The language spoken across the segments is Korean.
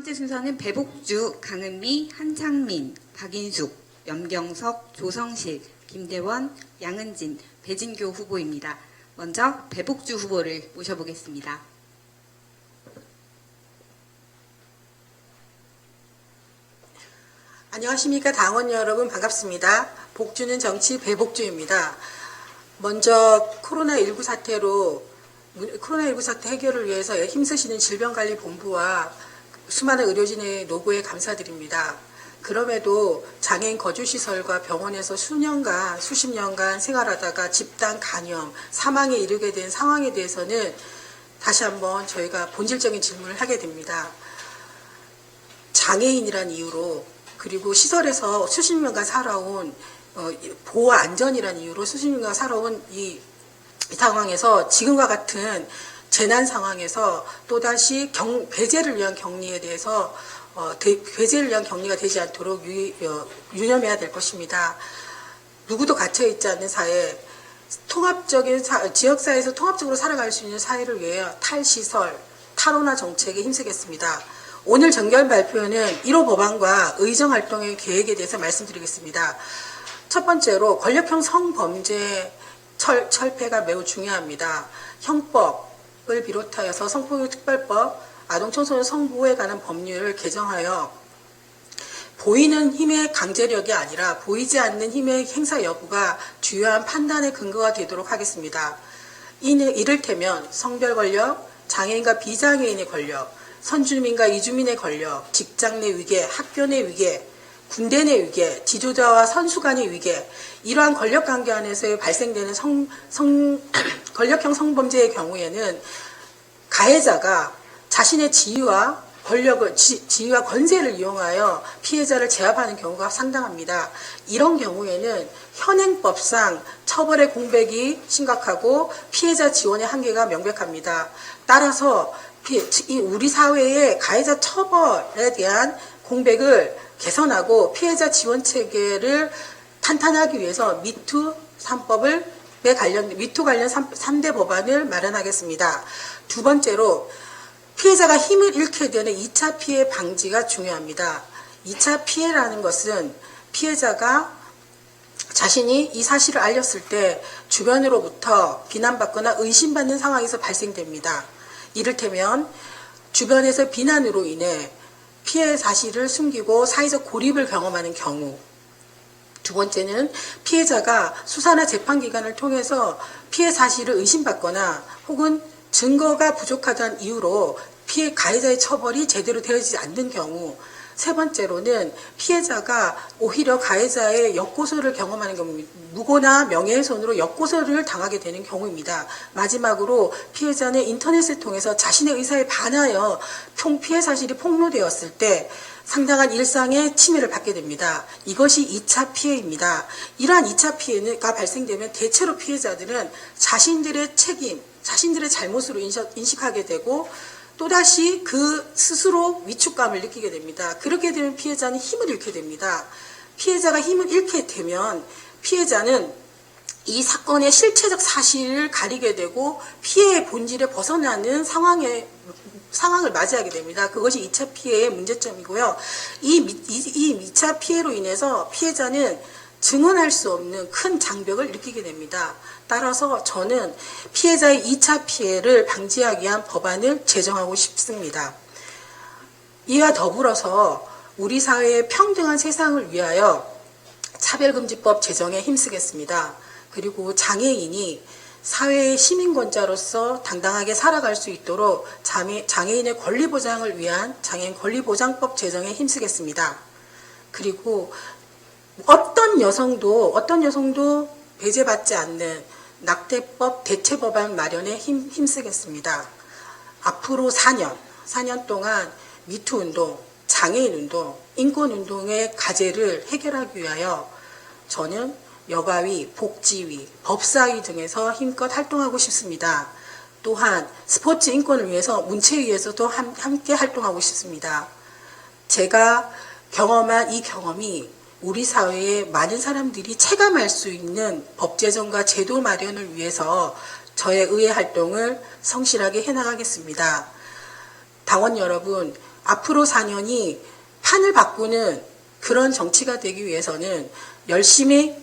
번째 순서는 배복주, 강은미, 한창민, 박인숙, 염경석, 조성실, 김대원, 양은진, 배진교 후보입니다. 먼저 배복주 후보를 모셔보겠습니다. 안녕하십니까 당원 여러분, 반갑습니다. 복주는 정치 배복주입니다. 먼저 코로나19 사태 해결을 위해서 힘쓰시는 질병관리본부와 수많은 의료진의 노고에 감사드립니다. 그럼에도 장애인 거주시설과 병원에서 수십 년간 생활하다가 집단 감염, 사망에 이르게 된 상황에 대해서는 다시 한번 저희가 본질적인 질문을 하게 됩니다. 장애인이란 이유로, 그리고 시설에서 수십 년간 살아온 보호 안전이란 이유로 수십 년간 살아온 이 상황에서 지금과 같은 재난 상황에서 또다시 배제를 위한 격리에 대해서 배제를 위한 격리가 되지 않도록 유념해야 될 것입니다. 누구도 갇혀있지 않는 사회, 지역사회에서 통합적으로 살아갈 수 있는 사회를 위해 탈시설, 탈원화 정책에 힘쓰겠습니다. 오늘 정견 발표는 1호 법안과 의정활동의 계획에 대해서 말씀드리겠습니다. 첫 번째로 권력형 성범죄 철폐가 매우 중요합니다. 형법을 비롯하여서 성폭력특별법, 아동청소년 성보호에 관한 법률을 개정하여 보이는 힘의 강제력이 아니라 보이지 않는 힘의 행사 여부가 주요한 판단의 근거가 되도록 하겠습니다. 이를테면 성별 권력, 장애인과 비장애인의 권력, 선주민과 이주민의 권력, 직장 내 위계, 학교 내 위계, 군대 내 위계, 지도자와 선수 간의 위계, 이러한 권력관계 안에서 발생되는 권력형 성범죄의 경우에는 가해자가 자신의 지위와 권세를 이용하여 피해자를 제압하는 경우가 상당합니다. 이런 경우에는 현행법상 처벌의 공백이 심각하고 피해자 지원의 한계가 명백합니다. 따라서 우리 사회의 가해자 처벌에 대한 공백을 개선하고 피해자 지원 체계를 탄탄하기 위해서 미투 관련 3대 법안을 마련하겠습니다. 두 번째로 피해자가 힘을 잃게 되는 2차 피해 방지가 중요합니다. 2차 피해라는 것은 피해자가 자신이 이 사실을 알렸을 때 주변으로부터 비난받거나 의심받는 상황에서 발생됩니다. 이를테면 주변에서 비난으로 인해 피해 사실을 숨기고 사회적 고립을 경험하는 경우, 두 번째는 피해자가 수사나 재판기관을 통해서 피해 사실을 의심받거나 혹은 증거가 부족하다는 이유로 가해자의 처벌이 제대로 되어지지 않는 경우, 세 번째로는 피해자가 오히려 가해자의 역고소를 경험하는 경우, 무고나 명예훼손으로 역고소를 당하게 되는 경우입니다. 마지막으로 피해자는 인터넷을 통해서 자신의 의사에 반하여 피해 사실이 폭로되었을 때 상당한 일상의 침해를 받게 됩니다. 이것이 2차 피해입니다. 이러한 2차 피해가 발생되면 대체로 피해자들은 자신들의 책임, 자신들의 잘못으로 인식하게 되고 또다시 그 스스로 위축감을 느끼게 됩니다. 그렇게 되면 피해자는 힘을 잃게 됩니다. 피해자가 힘을 잃게 되면 피해자는 이 사건의 실체적 사실을 가리게 되고 피해의 본질에 벗어나는 상황을 맞이하게 됩니다. 그것이 2차 피해의 문제점이고요. 이 2차 피해로 인해서 피해자는 증언할 수 없는 큰 장벽을 느끼게 됩니다. 따라서 저는 피해자의 2차 피해를 방지하기 위한 법안을 제정하고 싶습니다. 이와 더불어서 우리 사회의 평등한 세상을 위하여 차별금지법 제정에 힘쓰겠습니다. 그리고 장애인이 사회의 시민권자로서 당당하게 살아갈 수 있도록 장애인의 권리 보장을 위한 장애인 권리보장법 제정에 힘쓰겠습니다. 그리고 어떤 여성도 배제받지 않는 낙태법 대체법안 마련에 힘쓰겠습니다. 앞으로 4년 동안 미투운동, 장애인운동, 인권운동의 과제를 해결하기 위하여 저는 여가위, 복지위, 법사위 등에서 힘껏 활동하고 싶습니다. 또한 스포츠 인권을 위해서 문체위에서도 함께 활동하고 싶습니다. 제가 경험한 이 경험이 우리 사회에 많은 사람들이 체감할 수 있는 법 제정과 제도 마련을 위해서 저의 의회 활동을 성실하게 해나가겠습니다. 당원 여러분, 앞으로 4년이 판을 바꾸는 그런 정치가 되기 위해서는 열심히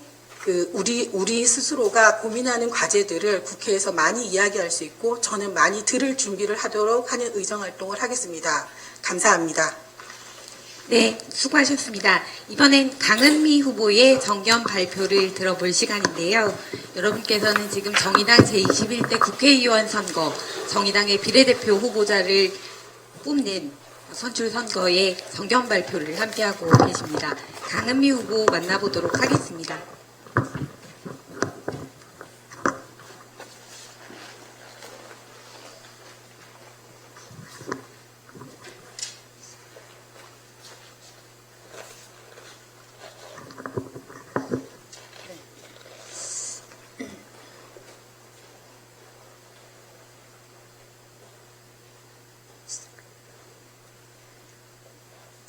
우리 스스로가 고민하는 과제들을 국회에서 많이 이야기할 수 있고 저는 많이 들을 준비를 하도록 하는 의정활동을 하겠습니다. 감사합니다. 네, 수고하셨습니다. 이번엔 강은미 후보의 정견 발표를 들어볼 시간인데요. 여러분께서는 지금 정의당 제21대 국회의원 선거, 정의당의 비례대표 후보자를 뽑는 선출 선거의 정견 발표를 함께하고 계십니다. 강은미 후보 만나보도록 하겠습니다.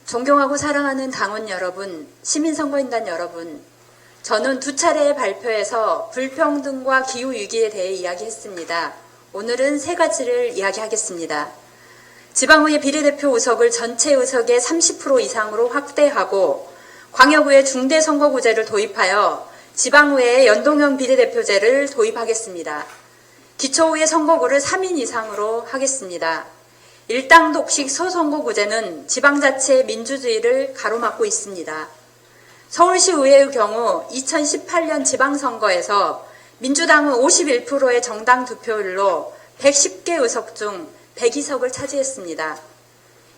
존경하고 사랑하는 당원 여러분, 시민선거인단 여러분, 저는 두 차례의 발표에서 불평등과 기후위기에 대해 이야기했습니다. 오늘은 세 가지를 이야기하겠습니다. 지방의회 비례대표 의석을 전체 의석의 30% 이상으로 확대하고 광역의회 중대선거구제를 도입하여 지방의회에 연동형 비례대표제를 도입하겠습니다. 기초의회 선거구를 3인 이상으로 하겠습니다. 일당 독식 소선거구제는 지방자치의 민주주의를 가로막고 있습니다. 서울시 의회의 경우 2018년 지방선거에서 민주당은 51%의 정당 득표율로 110개 의석 중 102석을 차지했습니다.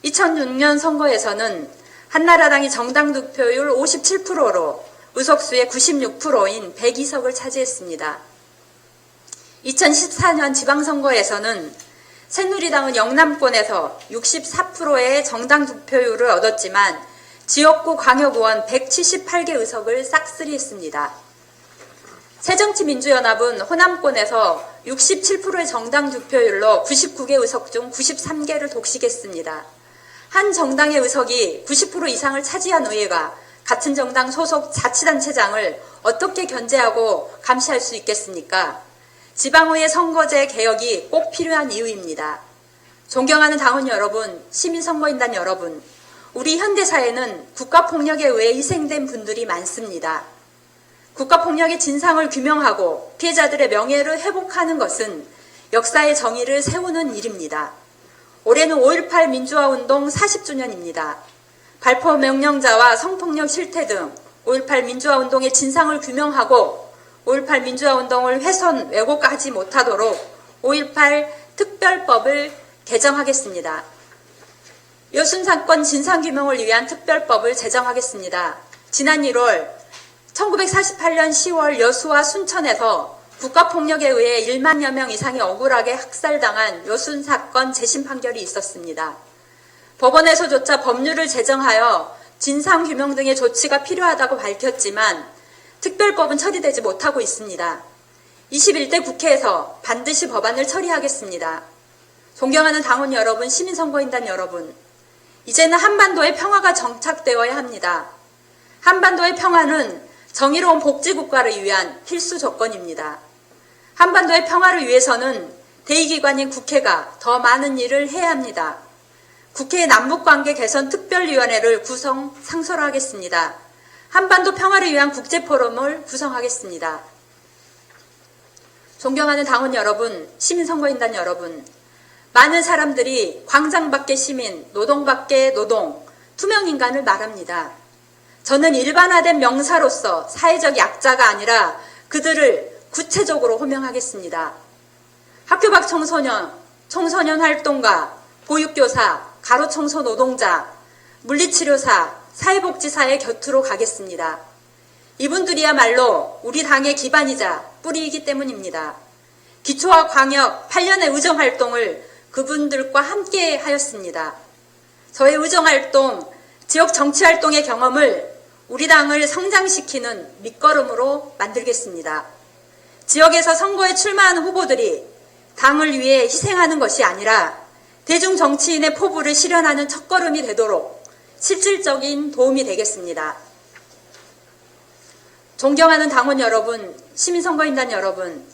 2006년 선거에서는 한나라당이 정당 득표율 57%로 의석수의 96%인 102석을 차지했습니다. 2014년 지방선거에서는 새누리당은 영남권에서 64%의 정당 득표율을 얻었지만 지역구 광역의원 178개 의석을 싹쓸이했습니다. 새정치민주연합은 호남권에서 67%의 정당 득표율로 99개 의석 중 93개를 독식했습니다. 한 정당의 의석이 90% 이상을 차지한 의회가 같은 정당 소속 자치단체장을 어떻게 견제하고 감시할 수 있겠습니까? 지방의회 선거제 개혁이 꼭 필요한 이유입니다. 존경하는 당원 여러분, 시민선거인단 여러분, 우리 현대사회는 국가폭력에 의해 희생된 분들이 많습니다. 국가폭력의 진상을 규명하고 피해자들의 명예를 회복하는 것은 역사의 정의를 세우는 일입니다. 올해는 5.18 민주화운동 40주년입니다. 발포 명령자와 성폭력 실태 등 5.18 민주화운동의 진상을 규명하고 5.18 민주화운동을 훼손, 왜곡하지 못하도록 5.18 특별법을 개정하겠습니다. 여순 사건 진상규명을 위한 특별법을 제정하겠습니다. 지난 1월 1948년 10월 여수와 순천에서 국가폭력에 의해 1만여 명 이상이 억울하게 학살당한 여순 사건 재심 판결이 있었습니다. 법원에서조차 법률을 제정하여 진상규명 등의 조치가 필요하다고 밝혔지만 특별법은 처리되지 못하고 있습니다. 21대 국회에서 반드시 법안을 처리하겠습니다. 존경하는 당원 여러분, 시민선거인단 여러분, 이제는 한반도의 평화가 정착되어야 합니다. 한반도의 평화는 정의로운 복지국가를 위한 필수 조건입니다. 한반도의 평화를 위해서는 대의기관인 국회가 더 많은 일을 해야 합니다. 국회의 남북관계 개선 특별위원회를 구성 상설하겠습니다. 한반도 평화를 위한 국제포럼을 구성하겠습니다. 존경하는 당원 여러분, 시민선거인단 여러분, 많은 사람들이 광장 밖의 시민, 노동 밖의 노동, 투명인간을 말합니다. 저는 일반화된 명사로서 사회적 약자가 아니라 그들을 구체적으로 호명하겠습니다. 학교 밖 청소년, 청소년 활동가, 보육교사, 가로청소 노동자, 물리치료사, 사회복지사의 곁으로 가겠습니다. 이분들이야말로 우리 당의 기반이자 뿌리이기 때문입니다. 기초와 광역 8년의 의정활동을 그분들과 함께 하였습니다. 저의 의정활동, 지역 정치활동의 경험을 우리 당을 성장시키는 밑거름으로 만들겠습니다. 지역에서 선거에 출마하는 후보들이 당을 위해 희생하는 것이 아니라 대중 정치인의 포부를 실현하는 첫걸음이 되도록 실질적인 도움이 되겠습니다. 존경하는 당원 여러분, 시민선거인단 여러분,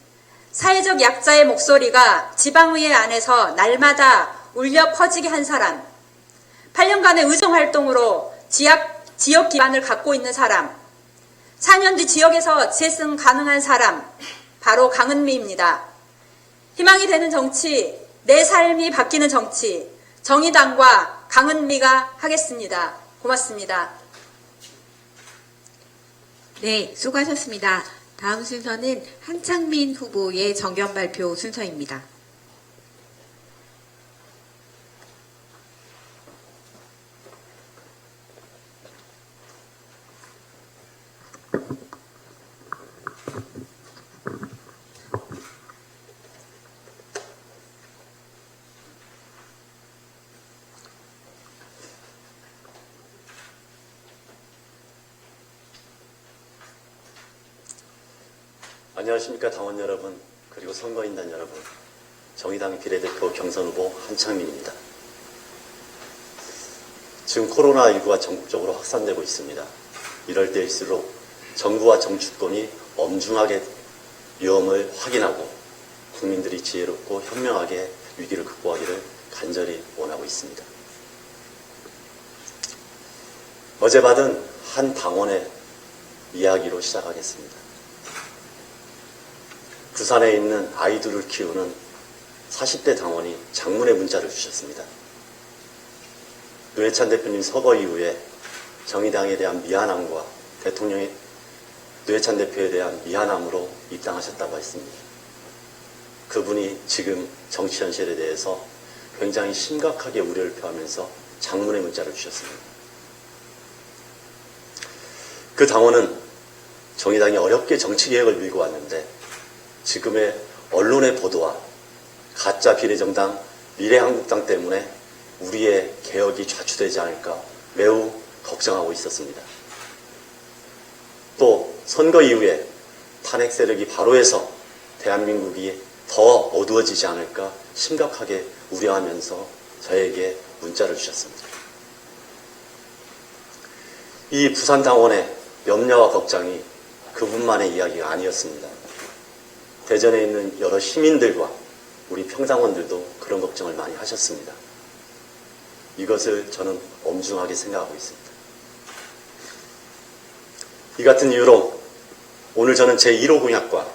사회적 약자의 목소리가 지방의회 안에서 날마다 울려 퍼지게 한 사람, 8년간의 의정활동으로 지역 기반을 갖고 있는 사람, 4년 뒤 지역에서 재승 가능한 사람, 바로 강은미입니다. 희망이 되는 정치, 내 삶이 바뀌는 정치, 정의당과 강은미가 하겠습니다. 고맙습니다. 네, 수고하셨습니다. 다음 순서는 한창민 후보의 정견 발표 순서입니다. 안녕하십니까 당원 여러분, 그리고 선거인단 여러분. 정의당 비례대표 경선 후보 한창민입니다. 지금 코로나19가 전국적으로 확산되고 있습니다. 이럴 때일수록 정부와 정치권이 엄중하게 위험을 확인하고 국민들이 지혜롭고 현명하게 위기를 극복하기를 간절히 원하고 있습니다. 어제 받은 한 당원의 이야기로 시작하겠습니다. 부산에 있는 아이들을 키우는 40대 당원이 장문의 문자를 주셨습니다. 노회찬 대표님 서거 이후에 정의당에 대한 미안함과 대통령의 노회찬 대표에 대한 미안함으로 입당하셨다고 했습니다. 그분이 지금 정치 현실에 대해서 굉장히 심각하게 우려를 표하면서 장문의 문자를 주셨습니다. 그 당원은 정의당이 어렵게 정치개혁을 밀고 왔는데 지금의 언론의 보도와 가짜 비례정당 미래한국당 때문에 우리의 개혁이 좌초되지 않을까 매우 걱정하고 있었습니다. 또 선거 이후에 탄핵 세력이 바로해서 대한민국이 더 어두워지지 않을까 심각하게 우려하면서 저에게 문자를 주셨습니다. 이 부산 당원의 염려와 걱정이 그분만의 이야기가 아니었습니다. 대전에 있는 여러 시민들과 우리 평당원들도 그런 걱정을 많이 하셨습니다. 이것을 저는 엄중하게 생각하고 있습니다. 이 같은 이유로 오늘 저는 제1호 공약과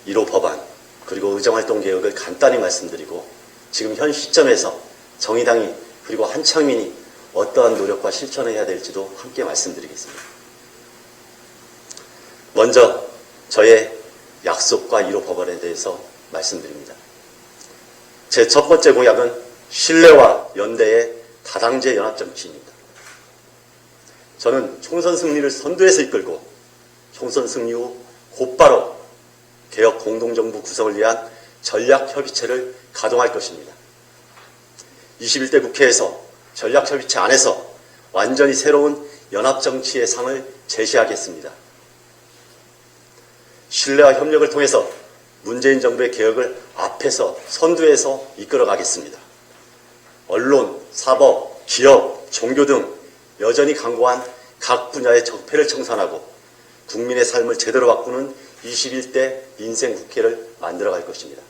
1호 법안 그리고 의정활동 개혁을 간단히 말씀드리고 지금 현 시점에서 정의당이 그리고 한창민이 어떠한 노력과 실천을 해야 될지도 함께 말씀드리겠습니다. 먼저 저의 약속과 1호 법안에 대해서 말씀드립니다. 제 첫 번째 공약은 신뢰와 연대의 다당제 연합정치입니다. 저는 총선 승리를 선두에서 이끌고 총선 승리 후 곧바로 개혁 공동정부 구성을 위한 전략협의체를 가동할 것입니다. 21대 국회에서 전략협의체 안에서 완전히 새로운 연합정치의 상을 제시하겠습니다. 신뢰와 협력을 통해서 문재인 정부의 개혁을 앞에서 선두에서 이끌어가겠습니다. 언론, 사법, 기업, 종교 등 여전히 강고한 각 분야의 적폐를 청산하고 국민의 삶을 제대로 바꾸는 21대 인생 국회를 만들어갈 것입니다.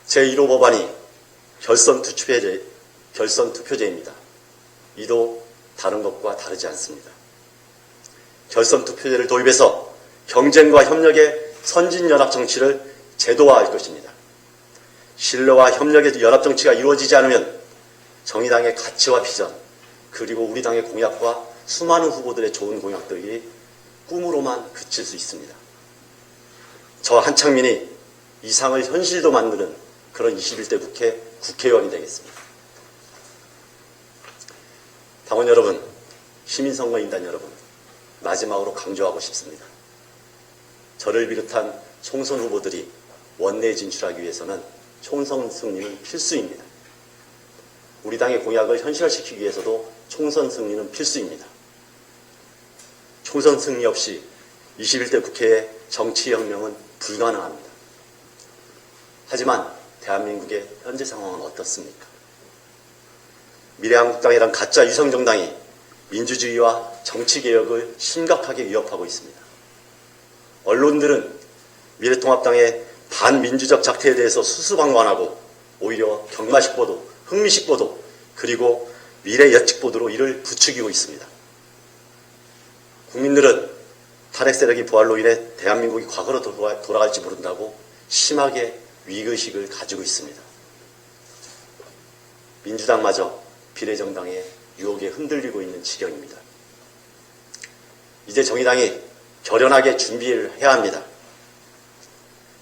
제1호 법안이 결선 투표제입니다. 이도 다른 것과 다르지 않습니다. 결선 투표제를 도입해서 경쟁과 협력의 선진연합정치를 제도화할 것입니다. 신뢰와 협력의 연합정치가 이루어지지 않으면 정의당의 가치와 비전 그리고 우리 당의 공약과 수많은 후보들의 좋은 공약들이 꿈으로만 그칠 수 있습니다. 저 한창민이 이 상을 현실도 만드는 그런 21대 국회의원이 되겠습니다. 당원 여러분, 시민선거인단 여러분, 마지막으로 강조하고 싶습니다. 저를 비롯한 총선 후보들이 원내에 진출하기 위해서는 총선 승리는 필수입니다. 우리 당의 공약을 현실화시키기 위해서도 총선 승리는 필수입니다. 총선 승리 없이 21대 국회의 정치혁명은 불가능합니다. 하지만 대한민국의 현재 상황은 어떻습니까? 미래한국당이란 가짜 유성정당이 민주주의와 정치개혁을 심각하게 위협하고 있습니다. 언론들은 미래통합당의 반민주적 작태에 대해서 수수방관하고 오히려 경마식 보도, 흥미식 보도, 그리고 미래 예측 보도로 이를 부추기고 있습니다. 국민들은 탄핵 세력이 부활로 인해 대한민국이 과거로 돌아갈지 모른다고 심하게 위기의식을 가지고 있습니다. 민주당마저 비례정당의 유혹에 흔들리고 있는 지경입니다. 이제 정의당이 결연하게 준비를 해야 합니다.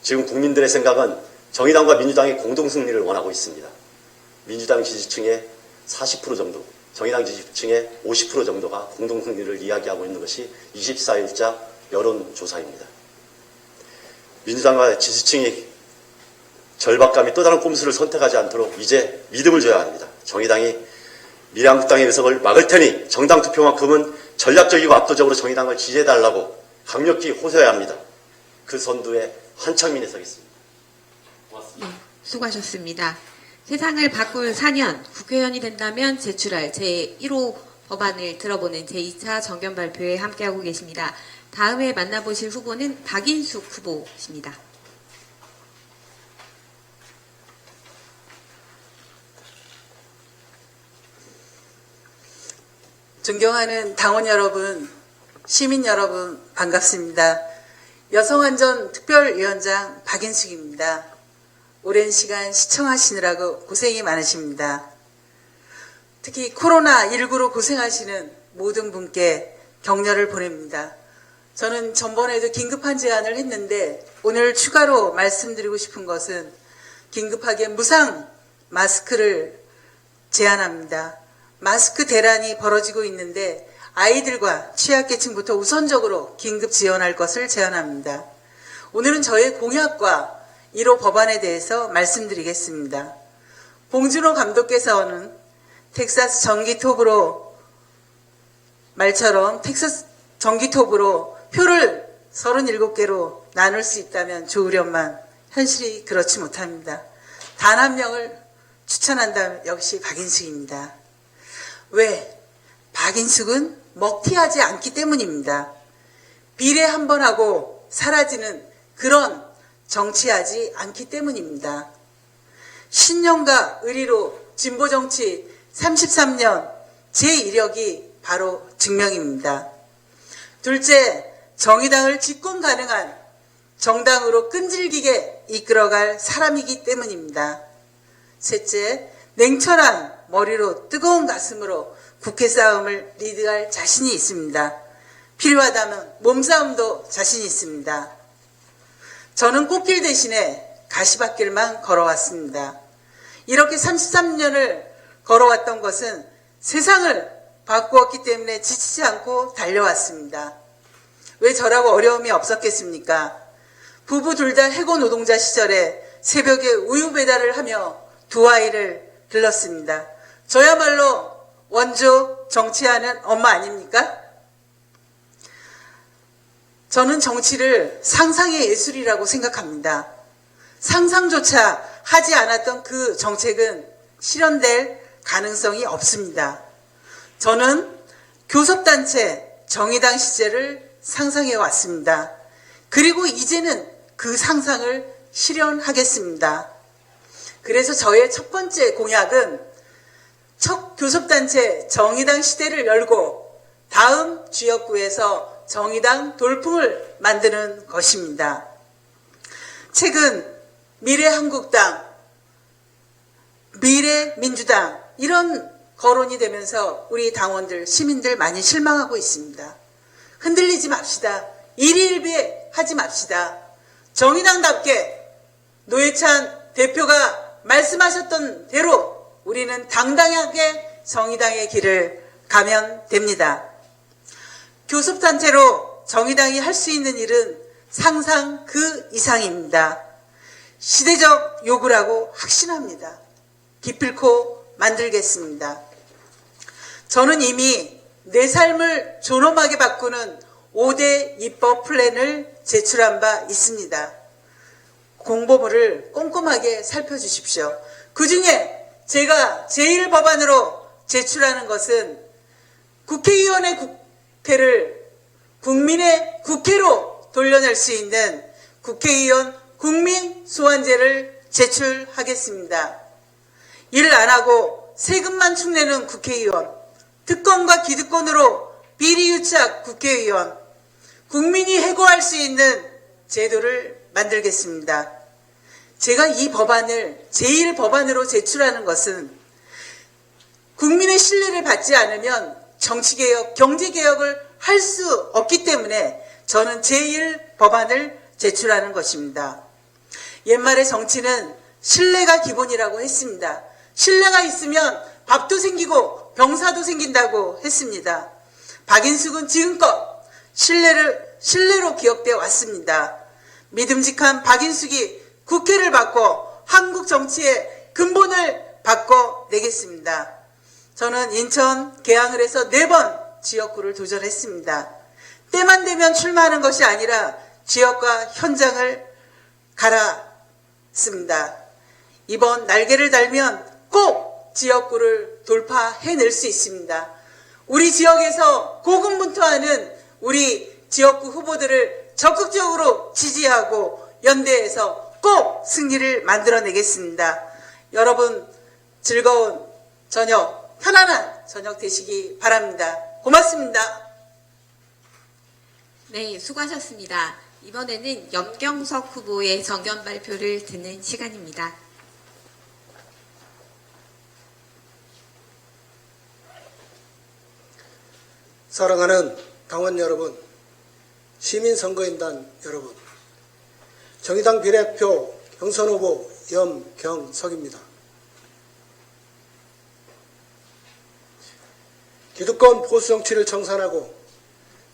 지금 국민들의 생각은 정의당과 민주당의 공동승리를 원하고 있습니다. 민주당 지지층의 40% 정도, 정의당 지지층의 50% 정도가 공동승리를 이야기하고 있는 것이 24일자 여론조사입니다. 민주당과 지지층이 절박감이 또 다른 꼼수를 선택하지 않도록 이제 믿음을 줘야 합니다. 정의당이 미래한국당의 의석을 막을 테니 정당 투표만큼은 전략적이고 압도적으로 정의당을 지지해달라고 강력히 호소해야 합니다. 그 선두에 한창민이 서겠습니다. 고맙습니다. 네, 수고하셨습니다. 세상을 바꿀 4년, 국회의원이 된다면 제출할 제1호 법안을 들어보는 제2차 정견 발표에 함께하고 계십니다. 다음에 만나보실 후보는 박인숙 후보십니다. 존경하는 당원 여러분, 시민 여러분 반갑습니다. 여성안전특별위원장 박인숙입니다. 오랜 시간 시청하시느라고 고생이 많으십니다. 특히 코로나19로 고생하시는 모든 분께 격려를 보냅니다. 저는 전번에도 긴급한 제안을 했는데 오늘 추가로 말씀드리고 싶은 것은 긴급하게 무상 마스크를 제안합니다. 마스크 대란이 벌어지고 있는데 아이들과 취약계층부터 우선적으로 긴급 지원할 것을 제안합니다. 오늘은 저의 공약과 1호 법안에 대해서 말씀드리겠습니다. 봉준호 감독께서는 텍사스 전기톱으로 말처럼 텍사스 전기톱으로 표를 37개로 나눌 수 있다면 좋으련만 현실이 그렇지 못합니다. 단 한 명을 추천한다면 역시 박인숙입니다. 왜? 박인숙은 먹튀하지 않기 때문입니다. 비례 한 번 하고 사라지는 그런 정치하지 않기 때문입니다. 신념과 의리로 진보정치 33년 제 이력이 바로 증명입니다. 둘째, 정의당을 집권 가능한 정당으로 끈질기게 이끌어갈 사람이기 때문입니다. 셋째, 냉철한 머리로 뜨거운 가슴으로 국회 싸움을 리드할 자신이 있습니다. 필요하다면 몸싸움도 자신이 있습니다. 저는 꽃길 대신에 가시밭길만 걸어왔습니다. 이렇게 33년을 걸어왔던 것은 세상을 바꾸었기 때문에 지치지 않고 달려왔습니다. 왜 저라고 어려움이 없었겠습니까? 부부 둘 다 해고 노동자 시절에 새벽에 우유 배달을 하며 두 아이를 길렀습니다. 저야말로 원조 정치하는 엄마 아닙니까? 저는 정치를 상상의 예술이라고 생각합니다. 상상조차 하지 않았던 그 정책은 실현될 가능성이 없습니다. 저는 교섭단체 정의당 시절을 상상해 왔습니다. 그리고 이제는 그 상상을 실현하겠습니다. 그래서 저의 첫 번째 공약은 첫 교섭단체 정의당 시대를 열고 다음 지역구에서 정의당 돌풍을 만드는 것입니다. 최근 미래한국당, 미래민주당 이런 거론이 되면서 우리 당원들, 시민들 많이 실망하고 있습니다. 흔들리지 맙시다. 일희일비에 하지 맙시다. 정의당답게 노회찬 대표가 말씀하셨던 대로 우리는 당당하게 정의당의 길을 가면 됩니다. 교섭단체로 정의당이 할 수 있는 일은 상상 그 이상입니다. 시대적 요구라고 확신합니다. 기필코 만들겠습니다. 저는 이미 내 삶을 존엄하게 바꾸는 5대 입법 플랜을 제출한 바 있습니다. 공보물을 꼼꼼하게 살펴주십시오. 그 중에 제가 제1법안으로 제출하는 것은 국회의원의 국회를 국민의 국회로 돌려낼 수 있는 국회의원 국민소환제를 제출하겠습니다. 일 안 하고 세금만 축내는 국회의원, 특권과 기득권으로 비리 유착 국회의원, 국민이 해고할 수 있는 제도를 만들겠습니다. 제가 이 법안을 제1법안으로 제출하는 것은 국민의 신뢰를 받지 않으면 정치개혁, 경제개혁을 할 수 없기 때문에 저는 제1법안을 제출하는 것입니다. 옛말에 정치는 신뢰가 기본이라고 했습니다. 신뢰가 있으면 밥도 생기고 병사도 생긴다고 했습니다. 박인숙은 지금껏 신뢰로 기억되어 왔습니다. 믿음직한 박인숙이 국회를 바꿔 한국 정치의 근본을 바꿔내겠습니다. 저는 인천 계양을 해서 4번 지역구를 도전했습니다. 때만 되면 출마하는 것이 아니라 지역과 현장을 갈았습니다. 이번 날개를 달면 꼭 지역구를 돌파해낼 수 있습니다. 우리 지역에서 고군분투하는 우리 지역구 후보들을 적극적으로 지지하고 연대해서 꼭 승리를 만들어내겠습니다. 여러분 즐거운 저녁, 편안한 저녁 되시기 바랍니다. 고맙습니다. 네, 수고하셨습니다. 이번에는 염경석 후보의 정견 발표를 듣는 시간입니다. 사랑하는 당원 여러분, 시민선거인단 여러분, 정의당 비례표 경선후보 염경석입니다. 기득권 보수정치를 청산하고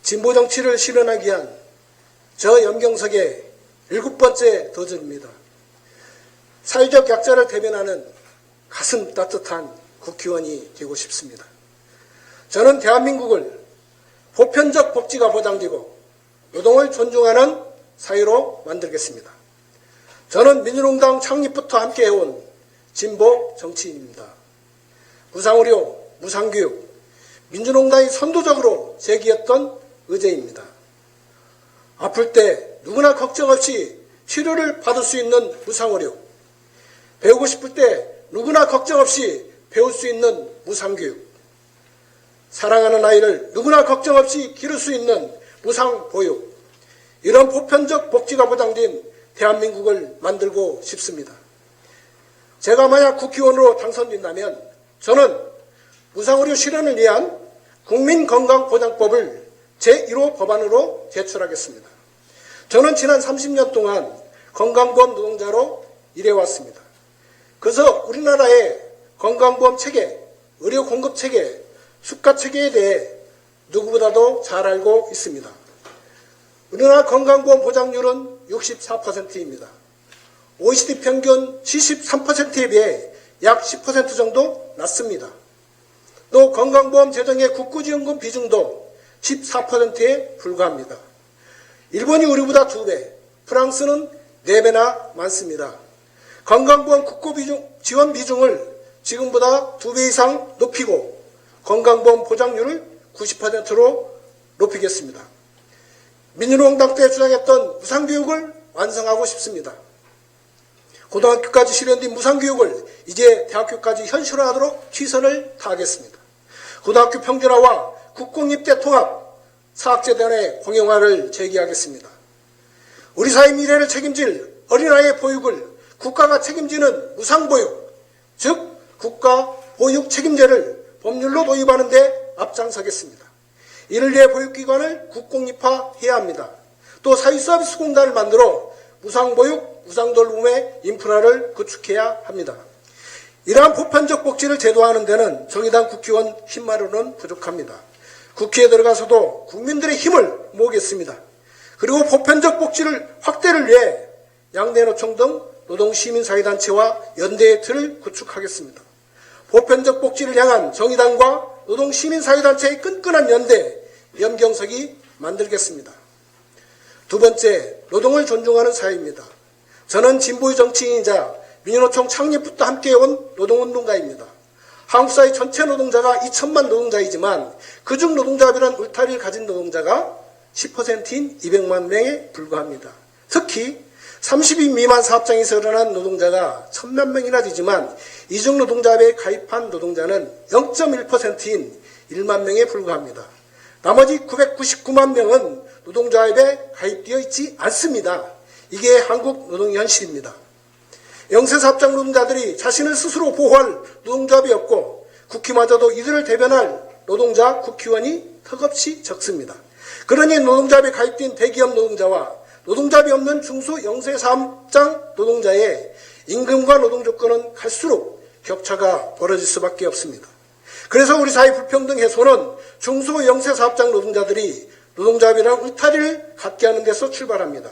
진보정치를 실현하기 위한 저 염경석의 7번째 도전입니다. 사회적 약자를 대변하는 가슴 따뜻한 국회의원이 되고 싶습니다. 저는 대한민국을 보편적 복지가 보장되고 노동을 존중하는 사회로 만들겠습니다. 저는 민주노동당 창립부터 함께해온 진보 정치인입니다. 무상의료, 무상교육, 민주노동당이 선도적으로 제기했던 의제입니다. 아플 때 누구나 걱정 없이 치료를 받을 수 있는 무상의료, 배우고 싶을 때 누구나 걱정 없이 배울 수 있는 무상교육, 사랑하는 아이를 누구나 걱정 없이 기를 수 있는 무상보육, 이런 보편적 복지가 보장된 대한민국을 만들고 싶습니다. 제가 만약 국회의원으로 당선된다면 저는 무상의료 실현을 위한 국민건강보장법을 제1호 법안으로 제출하겠습니다. 저는 지난 30년 동안 건강보험 노동자로 일해왔습니다. 그래서 우리나라의 건강보험 체계, 의료 공급 체계, 수가 체계에 대해 누구보다도 잘 알고 있습니다. 우리나라 건강보험 보장률은 64%입니다. OECD 평균 73%에 비해 약 10% 정도 낮습니다. 또 건강보험 재정의 국고지원금 비중도 14%에 불과합니다. 일본이 우리보다 2배, 프랑스는 4배나 많습니다. 건강보험 국고지원 비중을 지금보다 2배 이상 높이고 건강보험 보장률을 90%로 높이겠습니다. 민주노동당 때 주장했던 무상교육을 완성하고 싶습니다. 고등학교까지 실현된 무상교육을 이제 대학교까지 현실화하도록 최선을 다하겠습니다. 고등학교 평준화와 국공립대 통합, 사학재단의 공영화를 제기하겠습니다. 우리 사회 미래를 책임질 어린아이의 보육을 국가가 책임지는 무상보육, 즉 국가보육 책임제를 법률로 도입하는 데 앞장서겠습니다. 이를 위해 보육기관을 국공립화해야 합니다. 또 사회서비스 공단을 만들어 무상보육, 무상돌봄의 인프라를 구축해야 합니다. 이러한 보편적 복지를 제도화하는 데는 정의당 국회의원 힘만으로는 부족합니다. 국회에 들어가서도 국민들의 힘을 모으겠습니다. 그리고 보편적 복지를 확대를 위해 양대노총 등 노동시민사회단체와 연대의 틀을 구축하겠습니다. 보편적 복지를 향한 정의당과 노동시민사회단체의 끈끈한 연대, 염경석이 만들겠습니다. 두 번째, 노동을 존중하는 사회입니다. 저는 진보의 정치인이자 민주노총 창립부터 함께해온 노동운동가입니다. 한국 사회 전체 노동자가 2천만 노동자이지만 그중 노동자비란 울타리를 가진 노동자가 10%인 200만 명에 불과합니다. 특히 30인 미만 사업장에서 일어난 노동자가 1000몇 명이나 되지만 이중 노동조합에 가입한 노동자는 0.1%인 1만 명에 불과합니다. 나머지 999만 명은 노동조합에 가입되어 있지 않습니다. 이게 한국 노동의 현실입니다. 영세사업장 노동자들이 자신을 스스로 보호할 노동조합이 없고 국회마저도 이들을 대변할 노동자 국회의원이 턱없이 적습니다. 그러니 노동조합에 가입된 대기업 노동자와 노동조합이 없는 중소 영세사업장 노동자의 임금과 노동조건은 갈수록 격차가 벌어질 수밖에 없습니다. 그래서 우리 사회 불평등 해소는 중소 영세사업장 노동자들이 노동조합이라는 울타리를 갖게 하는 데서 출발합니다.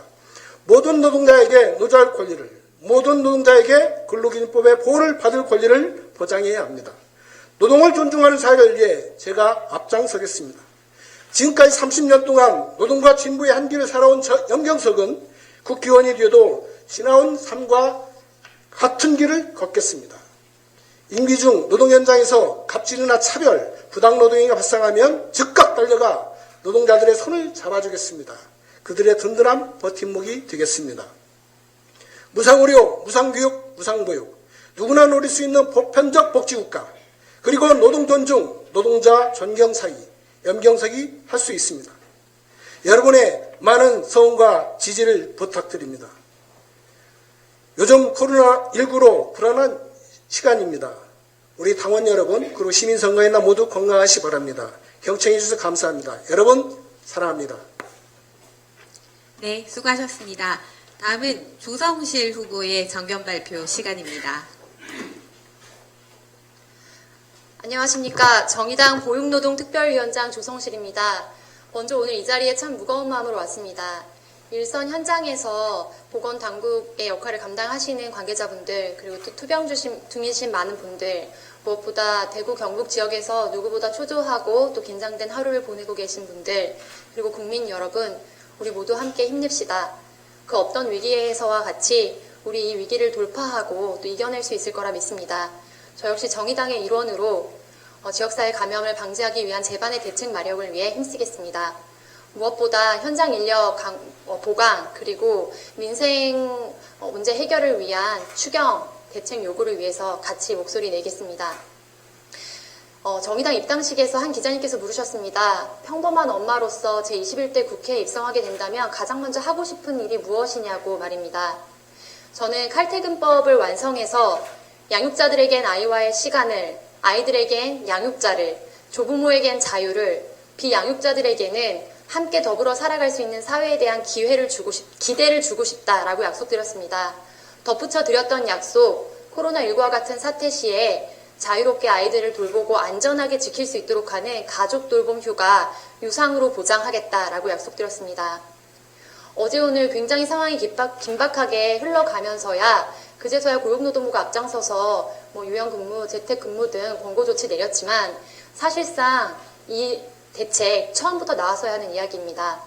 모든 노동자에게 노조할 권리를, 모든 노동자에게 근로기준법의 보호를 받을 권리를 보장해야 합니다. 노동을 존중하는 사회를 위해 제가 앞장서겠습니다. 지금까지 30년 동안 노동과 진보의 한길을 살아온 저 염경석은 국회의원이 되어도 지나온 삶과 같은 길을 걷겠습니다. 임기 중 노동 현장에서 갑질이나 차별, 부당노동행위가 발생하면 즉각 달려가 노동자들의 손을 잡아주겠습니다. 그들의 든든한 버팀목이 되겠습니다. 무상의료, 무상교육, 무상보육, 누구나 누릴 수 있는 보편적 복지국가, 그리고 노동 존중, 노동자 존경 사이, 염경석이 할 수 있습니다. 여러분의 많은 성원과 지지를 부탁드립니다. 요즘 코로나19로 불안한 시간입니다. 우리 당원 여러분, 그리고 시민선거인나 모두 건강하시 바랍니다. 경청해 주셔서 감사합니다. 여러분 사랑합니다. 네, 수고하셨습니다. 다음은 조성실 후보의 정견 발표 시간입니다. 안녕하십니까. 정의당 보육노동특별위원장 조성실입니다. 먼저 오늘 이 자리에 참 무거운 마음으로 왔습니다. 일선 현장에서 보건당국의 역할을 감당하시는 관계자분들, 그리고 또 투병 중이신 많은 분들, 무엇보다 대구 경북 지역에서 누구보다 초조하고 또 긴장된 하루를 보내고 계신 분들, 그리고 국민 여러분, 우리 모두 함께 힘냅시다. 그 어떤 위기에서와 같이 우리 이 위기를 돌파하고 또 이겨낼 수 있을 거라 믿습니다. 저 역시 정의당의 일원으로 지역사회 감염을 방지하기 위한 제반의 대책 마련을 위해 힘쓰겠습니다. 무엇보다 현장 인력 보강, 그리고 민생 문제 해결을 위한 추경 대책 요구를 위해서 같이 목소리 내겠습니다. 정의당 입당식에서 한 기자님께서 물으셨습니다. 평범한 엄마로서 제21대 국회에 입성하게 된다면 가장 먼저 하고 싶은 일이 무엇이냐고 말입니다. 저는 칼퇴근법을 완성해서 양육자들에겐 아이와의 시간을, 아이들에겐 양육자를, 조부모에겐 자유를, 비양육자들에게는 함께 더불어 살아갈 수 있는 사회에 대한 기대를 주고 싶다라고 약속드렸습니다. 덧붙여 드렸던 약속, 코로나19와 같은 사태 시에 자유롭게 아이들을 돌보고 안전하게 지킬 수 있도록 하는 가족 돌봄 휴가 유상으로 보장하겠다라고 약속드렸습니다. 어제 오늘 굉장히 상황이 긴박하게 흘러가면서야 그제서야 고용노동부가 앞장서서 유연근무, 재택근무 등 권고 조치 내렸지만 사실상 이 대책 처음부터 나왔어야 하는 이야기입니다.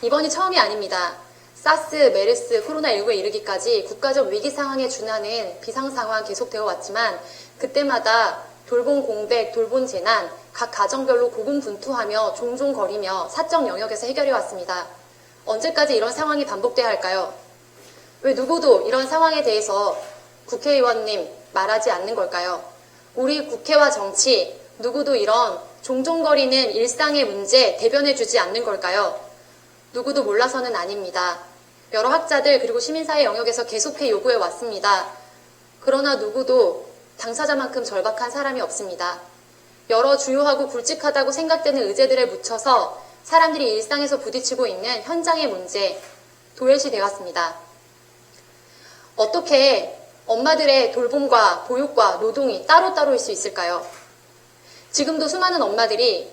이번이 처음이 아닙니다. 사스, 메르스, 코로나19에 이르기까지 국가적 위기 상황에 준하는 비상 상황 계속되어 왔지만 그때마다 돌봄 공백, 돌봄 재난, 각 가정별로 고군분투하며 종종 거리며 사적 영역에서 해결해 왔습니다. 언제까지 이런 상황이 반복돼야 할까요? 왜 누구도 이런 상황에 대해서 국회의원님 말하지 않는 걸까요? 우리 국회와 정치, 누구도 이런 종종 거리는 일상의 문제 대변해주지 않는 걸까요? 누구도 몰라서는 아닙니다. 여러 학자들 그리고 시민사회 영역에서 계속해 요구해 왔습니다. 그러나 누구도 당사자만큼 절박한 사람이 없습니다. 여러 주요하고 굵직하다고 생각되는 의제들에 묻혀서 사람들이 일상에서 부딪히고 있는 현장의 문제, 도외시되어 왔습니다. 어떻게 엄마들의 돌봄과 보육과 노동이 따로따로일 수 있을까요? 지금도 수많은 엄마들이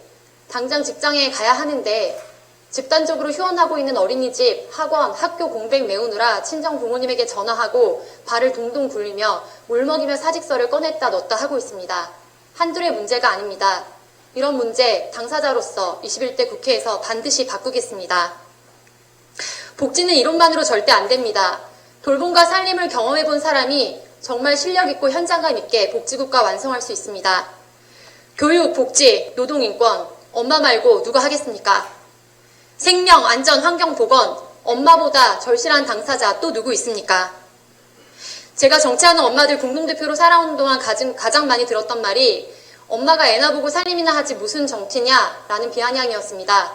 당장 직장에 가야 하는데 집단적으로 휴원하고 있는 어린이집, 학원, 학교 공백 메우느라 친정 부모님에게 전화하고 발을 동동 굴리며 울먹이며 사직서를 꺼냈다 넣었다 하고 있습니다. 한둘의 문제가 아닙니다. 이런 문제 당사자로서 21대 국회에서 반드시 바꾸겠습니다. 복지는 이론만으로 절대 안 됩니다. 돌봄과 살림을 경험해본 사람이 정말 실력 있고 현장감 있게 복지국가 완성할 수 있습니다. 교육, 복지, 노동, 인권, 엄마 말고 누가 하겠습니까? 생명, 안전, 환경, 보건, 엄마보다 절실한 당사자 또 누구 있습니까? 제가 정치하는 엄마들 공동대표로 살아오는 동안 가장 많이 들었던 말이 엄마가 애나 보고 살림이나 하지 무슨 정치냐라는 비아냥이었습니다.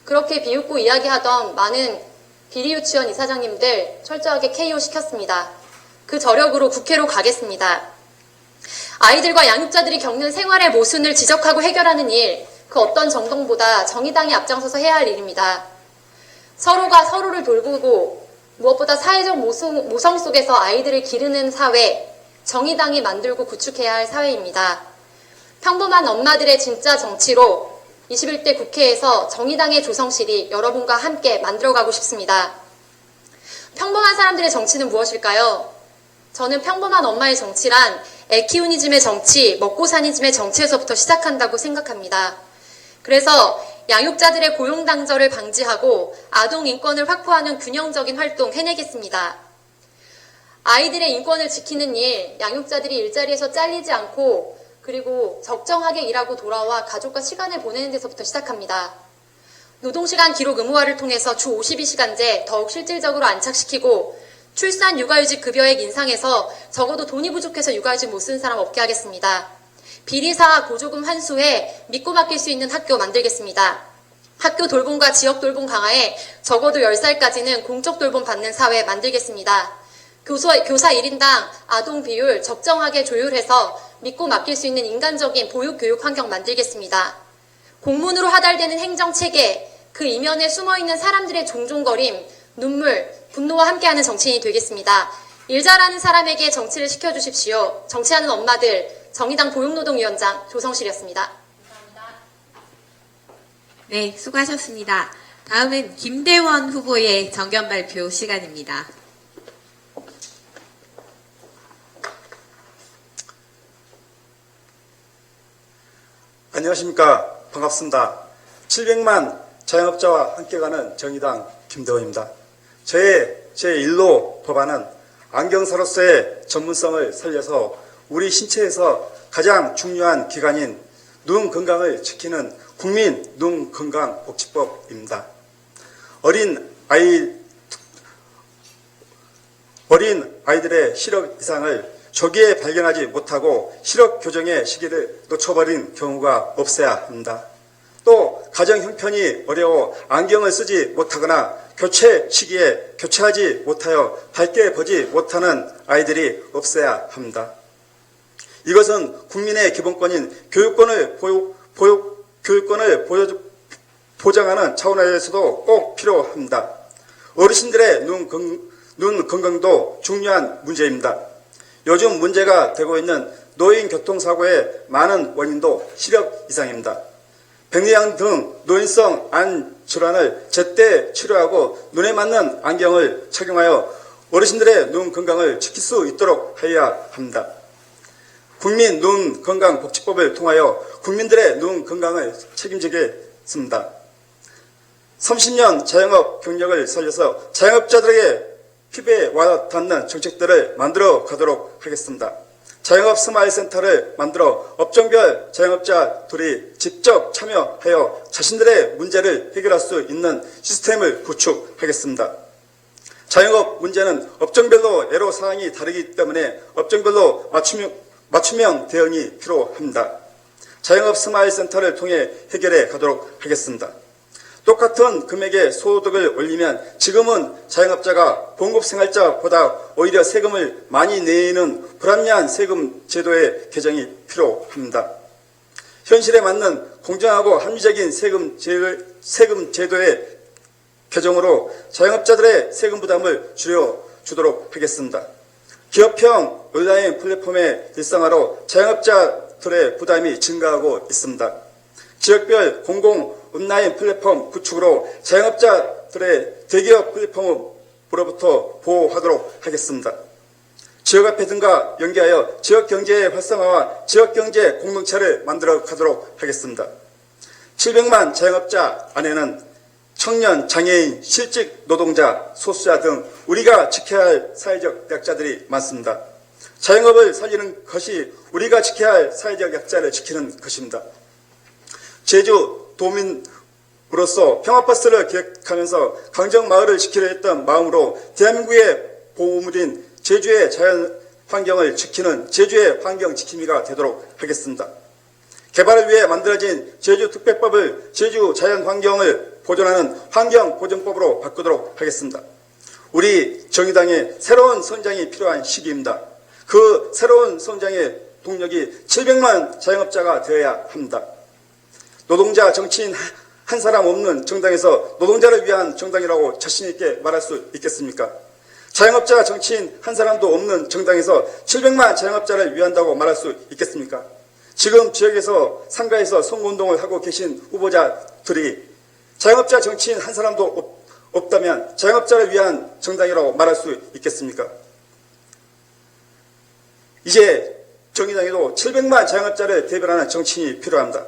그렇게 비웃고 이야기하던 많은 비리 유치원 이사장님들 철저하게 KO 시켰습니다. 그 저력으로 국회로 가겠습니다. 아이들과 양육자들이 겪는 생활의 모순을 지적하고 해결하는 일, 그 어떤 정당보다 정의당이 앞장서서 해야 할 일입니다. 서로가 서로를 돌보고 무엇보다 사회적 모성 속에서 아이들을 기르는 사회, 정의당이 만들고 구축해야 할 사회입니다. 평범한 엄마들의 진짜 정치로 21대 국회에서 정의당의 조성실이 여러분과 함께 만들어가고 싶습니다. 평범한 사람들의 정치는 무엇일까요? 저는 평범한 엄마의 정치란 애 키우니즘의 정치, 먹고사니즘의 정치에서부터 시작한다고 생각합니다. 그래서 양육자들의 고용단절을 방지하고 아동 인권을 확보하는 균형적인 활동 해내겠습니다. 아이들의 인권을 지키는 일, 양육자들이 일자리에서 잘리지 않고 그리고 적정하게 일하고 돌아와 가족과 시간을 보내는 데서부터 시작합니다. 노동시간 기록 의무화를 통해서 주 52시간제 더욱 실질적으로 안착시키고 출산 육아휴직 급여액 인상해서 적어도 돈이 부족해서 육아휴직 못 쓰는 사람 없게 하겠습니다. 비리사 고조금 환수에 믿고 맡길 수 있는 학교 만들겠습니다. 학교 돌봄과 지역 돌봄 강화에 적어도 10살까지는 공적 돌봄 받는 사회 만들겠습니다. 교사 1인당 아동 비율 적정하게 조율해서 믿고 맡길 수 있는 인간적인 보육교육 환경 만들겠습니다. 공문으로 하달되는 행정체계, 그 이면에 숨어있는 사람들의 종종거림, 눈물, 분노와 함께하는 정치인이 되겠습니다. 일 잘하는 사람에게 정치를 시켜주십시오. 정치하는 엄마들, 정의당 보육노동위원장 조성실이었습니다. 네, 수고하셨습니다. 다음은 김대원 후보의 정견 발표 시간입니다. 안녕하십니까. 반갑습니다. 700만 자영업자와 함께 가는 정의당 김대원입니다. 저의 제1호 법안은 안경사로서의 전문성을 살려서 우리 신체에서 가장 중요한 기관인 눈 건강을 지키는 국민 눈 건강 복지법입니다. 어린 아이들의 시력 이상을 조기에 발견하지 못하고 시력 교정의 시기를 놓쳐버린 경우가 없어야 합니다. 또 가정 형편이 어려워 안경을 쓰지 못하거나 교체 시기에 교체하지 못하여 밝게 보지 못하는 아이들이 없어야 합니다. 이것은 국민의 기본권인 교육권을 보장하는 차원에서도 꼭 필요합니다. 어르신들의 눈 건강도 중요한 문제입니다. 요즘 문제가 되고 있는 노인 교통사고의 많은 원인도 시력 이상입니다. 백내장 등 노인성 안 질환을 제때 치료하고 눈에 맞는 안경을 착용하여 어르신들의 눈 건강을 지킬 수 있도록 해야 합니다. 국민 눈 건강 복지법을 통하여 국민들의 눈 건강을 책임지겠습니다. 30년 자영업 경력을 살려서 자영업자들에게 피부에 와닿는 정책들을 만들어 가도록 하겠습니다. 자영업 스마일센터를 만들어 업종별 자영업자들이 직접 참여하여 자신들의 문제를 해결할 수 있는 시스템을 구축하겠습니다. 자영업 문제는 업종별로 애로사항이 다르기 때문에 업종별로 맞춤형 대응이 필요합니다. 자영업 스마일센터를 통해 해결해 가도록 하겠습니다. 똑같은 금액의 소득을 올리면 지금은 자영업자가 봉급생활자보다 오히려 세금을 많이 내는 불합리한 세금 제도의 개정이 필요합니다. 현실에 맞는 공정하고 합리적인 세금 제도의 개정으로 자영업자들의 세금 부담을 줄여주도록 하겠습니다. 기업형 온라인 플랫폼의 일상화로 자영업자들의 부담이 증가하고 있습니다. 지역별 공공 온라인 플랫폼 구축으로 자영업자들의 대기업 플랫폼으로부터 보호하도록 하겠습니다. 지역화폐 등과 연계하여 지역경제의 활성화와 지역경제 공동체를 만들어 가도록 하겠습니다. 700만 자영업자 안에는 청년, 장애인, 실직 노동자, 소수자 등 우리가 지켜야 할 사회적 약자들이 많습니다. 자영업을 살리는 것이 우리가 지켜야 할 사회적 약자를 지키는 것입니다. 제주 도민 부로서 평화버스를 기획하면서 강정마을을 지키려 했던 마음으로 대한민국의 보물인 제주의 자연 환경을 지키는 제주의 환경 지킴이가 되도록 하겠습니다. 개발을 위해 만들어진 제주특별법을 제주 자연환경을 보존하는 환경보존법으로 바꾸도록 하겠습니다. 우리 정의당의 새로운 선장이 필요한 시기입니다. 그 새로운 선장의 동력이 700만 자영업자가 되어야 합니다. 노동자 정치인 한 사람 없는 정당에서 노동자를 위한 정당이라고 자신 있게 말할 수 있겠습니까? 자영업자 정치인 한 사람도 없는 정당에서 700만 자영업자를 위한다고 말할 수 있겠습니까? 지금 지역에서 상가에서 선거운동을 하고 계신 후보자들이 자영업자 정치인 한 사람도 없다면 자영업자를 위한 정당이라고 말할 수 있겠습니까? 이제 정의당에도 700만 자영업자를 대변하는 정치인이 필요합니다.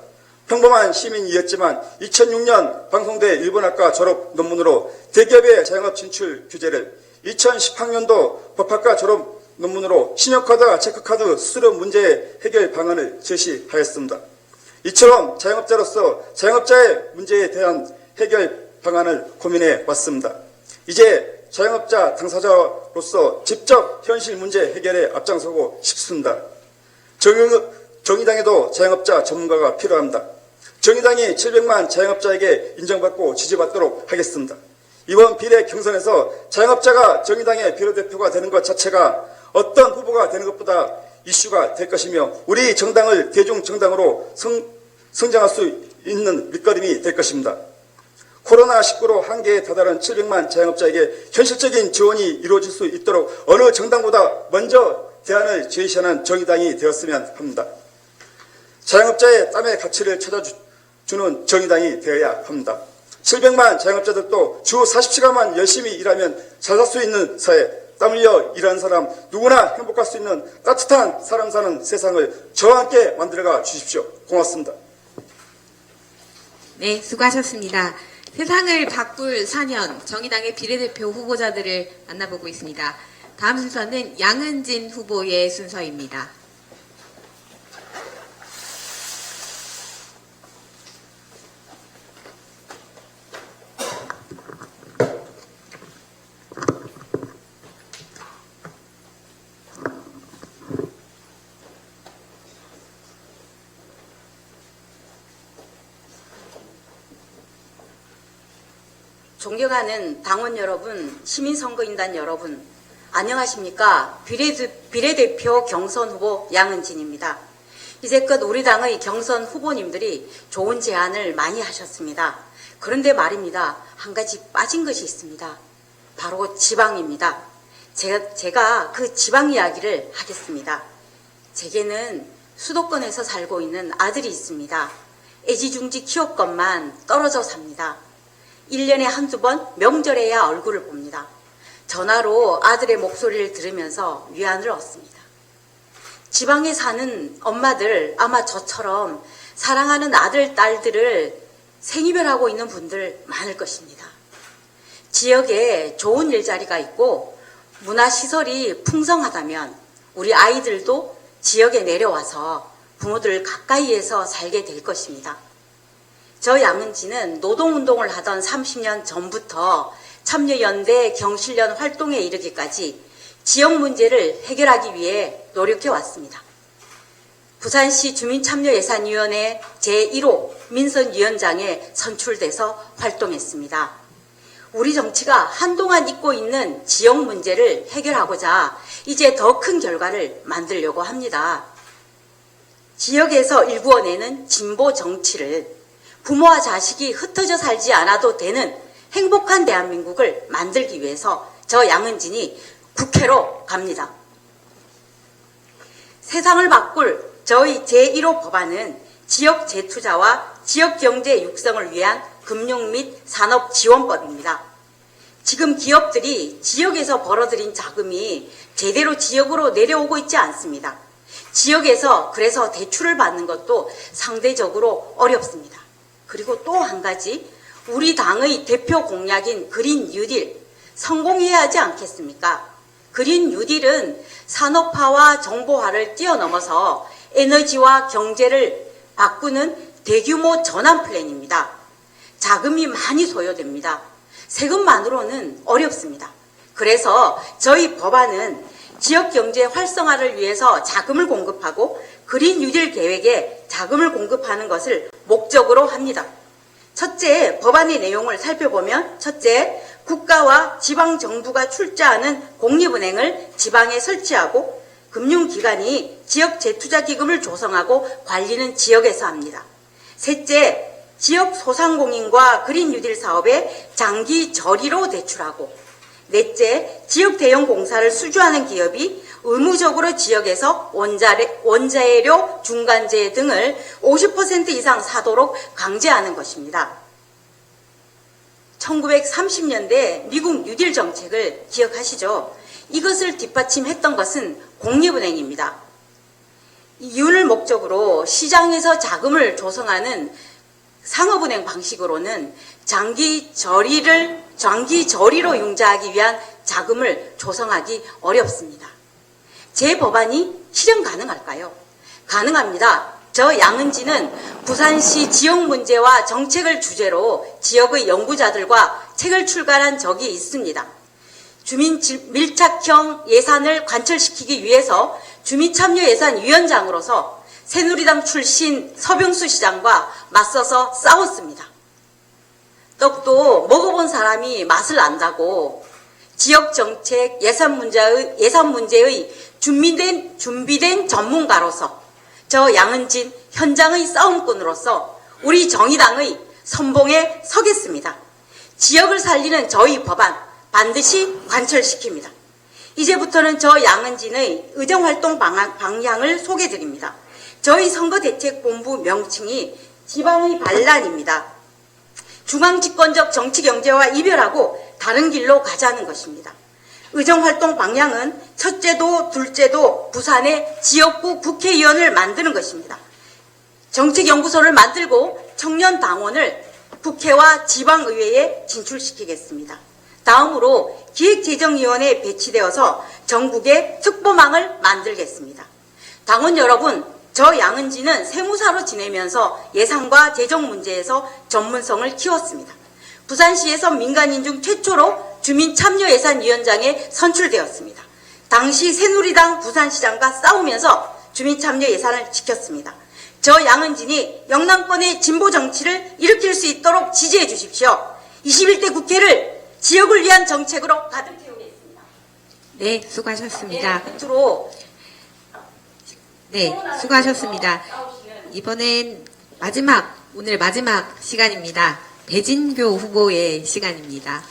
평범한 시민이었지만 2006년 방송대 일본학과 졸업 논문으로 대기업의 자영업 진출 규제를 2010학년도 법학과 졸업 논문으로 신용카드, 체크카드 수수료 문제 해결 방안을 제시하였습니다. 이처럼 자영업자로서 자영업자의 문제에 대한 해결 방안을 고민해 왔습니다. 이제 자영업자 당사자로서 직접 현실 문제 해결에 앞장서고 싶습니다. 정의당에도 자영업자 전문가가 필요합니다. 정의당이 700만 자영업자에게 인정받고 지지받도록 하겠습니다. 이번 비례 경선에서 자영업자가 정의당의 비례대표가 되는 것 자체가 어떤 후보가 되는 것보다 이슈가 될 것이며 우리 정당을 대중정당으로 성장할 수 있는 밑거름이 될 것입니다. 코로나19로 한계에 다다른 700만 자영업자에게 현실적인 지원이 이루어질 수 있도록 어느 정당보다 먼저 대안을 제시하는 정의당이 되었으면 합니다. 자영업자의 땀의 가치를 찾아주는 정의당이 되어야 합니다. 700만 자영업자들도 주 40시간만 열심히 일하면 잘 살 수 있는 사회, 땀 흘려 일하는 사람 누구나 행복할 수 있는 따뜻한 사람 사는 세상을 저와 함께 만들어가 주십시오. 고맙습니다. 네, 수고하셨습니다. 세상을 바꿀 4년 정의당의 비례대표 후보자들을 만나보고 있습니다. 다음 순서는 양은진 후보의 순서입니다. 존경하는 당원 여러분, 시민선거인단 여러분, 안녕하십니까? 비례대표 경선 후보 양은진입니다. 이제껏 우리 당의 경선 후보님들이 좋은 제안을 많이 하셨습니다. 그런데 말입니다. 한 가지 빠진 것이 있습니다. 바로 지방입니다. 제가 그 지방 이야기를 하겠습니다. 제게는 수도권에서 살고 있는 아들이 있습니다. 애지중지 키울 것만 떨어져 삽니다. 1년에 한두 번 명절에야 얼굴을 봅니다. 전화로 아들의 목소리를 들으면서 위안을 얻습니다. 지방에 사는 엄마들 아마 저처럼 사랑하는 아들, 딸들을 생이별하고 있는 분들 많을 것입니다. 지역에 좋은 일자리가 있고 문화시설이 풍성하다면 우리 아이들도 지역에 내려와서 부모들 가까이에서 살게 될 것입니다. 저 양은진은 노동운동을 하던 30년 전부터 참여연대 경실련 활동에 이르기까지 지역 문제를 해결하기 위해 노력해 왔습니다. 부산시 주민참여예산위원회 제1호 민선위원장에 선출돼서 활동했습니다. 우리 정치가 한동안 잊고 있는 지역 문제를 해결하고자 이제 더 큰 결과를 만들려고 합니다. 지역에서 일구어내는 진보 정치를 부모와 자식이 흩어져 살지 않아도 되는 행복한 대한민국을 만들기 위해서 저 양은진이 국회로 갑니다. 세상을 바꿀 저희 제1호 법안은 지역 재투자와 지역 경제 육성을 위한 금융 및 산업 지원법입니다. 지금 기업들이 지역에서 벌어들인 자금이 제대로 지역으로 내려오고 있지 않습니다. 지역에서 그래서 대출을 받는 것도 상대적으로 어렵습니다. 그리고 또 한 가지, 우리 당의 대표 공약인 그린 뉴딜 성공해야 하지 않겠습니까? 그린 뉴딜은 산업화와 정보화를 자금이 많이 소요됩니다. 세금만으로는 어렵습니다. 그래서 저희 법안은 지역 경제 활성화를 위해서 자금을 공급하고 그린 뉴딜 계획에 자금을 공급하는 것을 목적으로 합니다. 첫째, 법안의 내용을 살펴보면 첫째, 국가와 지방정부가 출자하는 공립은행을 지방에 설치하고 금융기관이 지역 재투자기금을 조성하고 관리는 지역에서 합니다. 셋째, 지역 소상공인과 그린 뉴딜 사업에 장기 저리로 대출하고 넷째, 지역 대형 공사를 수주하는 기업이 의무적으로 지역에서 원자재료 중간재 등을 50% 이상 사도록 강제하는 것입니다. 1930년대 미국 뉴딜 정책을 기억하시죠? 이것을 뒷받침했던 것은 공립은행입니다. 이윤을 목적으로 시장에서 자금을 조성하는 상업은행 방식으로는 장기 저리로 융자하기 위한 자금을 조성하기 어렵습니다. 제 법안이 실현 가능할까요? 가능합니다. 저 양은지는 부산시 지역 문제와 정책을 주제로 지역의 연구자들과 책을 출간한 적이 있습니다. 주민 밀착형 예산을 관철시키기 위해서 주민참여예산위원장으로서 새누리당 출신 서병수 시장과 맞서서 싸웠습니다. 떡도 먹어본 사람이 맛을 안다고 지역정책 예산 문제의 준비된 전문가로서 저 양은진 현장의 싸움꾼으로서 우리 정의당의 선봉에 서겠습니다. 지역을 살리는 저희 법안 반드시 관철시킵니다. 이제부터는 저 양은진의 의정활동 방향을 소개드립니다. 저희 선거대책본부 명칭이 지방의 반란입니다. 중앙집권적 정치경제와 이별하고 다른 길로 가자는 것입니다. 의정활동 방향은 첫째도 둘째도 부산의 지역구 국회의원을 만드는 것입니다. 정책연구소를 만들고 청년당원을 국회와 지방의회에 진출시키겠습니다. 다음으로 기획재정위원회에 배치되어서 전국에 특보망을 만들겠습니다. 당원 여러분, 저 양은지는 세무사로 지내면서 예산과 재정 문제에서 전문성을 키웠습니다. 부산시에서 민간인 중 최초로 주민참여예산위원장에 선출되었습니다. 당시 새누리당 부산시장과 싸우면서 주민참여예산을 지켰습니다. 저 양은진이 영남권의 진보 정치를 일으킬 수 있도록 지지해 주십시오. 21대 국회를 지역을 위한 정책으로 가득 채우겠습니다. 네, 수고하셨습니다. 끝으로 네, 수고하셨습니다. 이번엔 오늘 마지막 시간입니다. 배진교 후보의 시간입니다.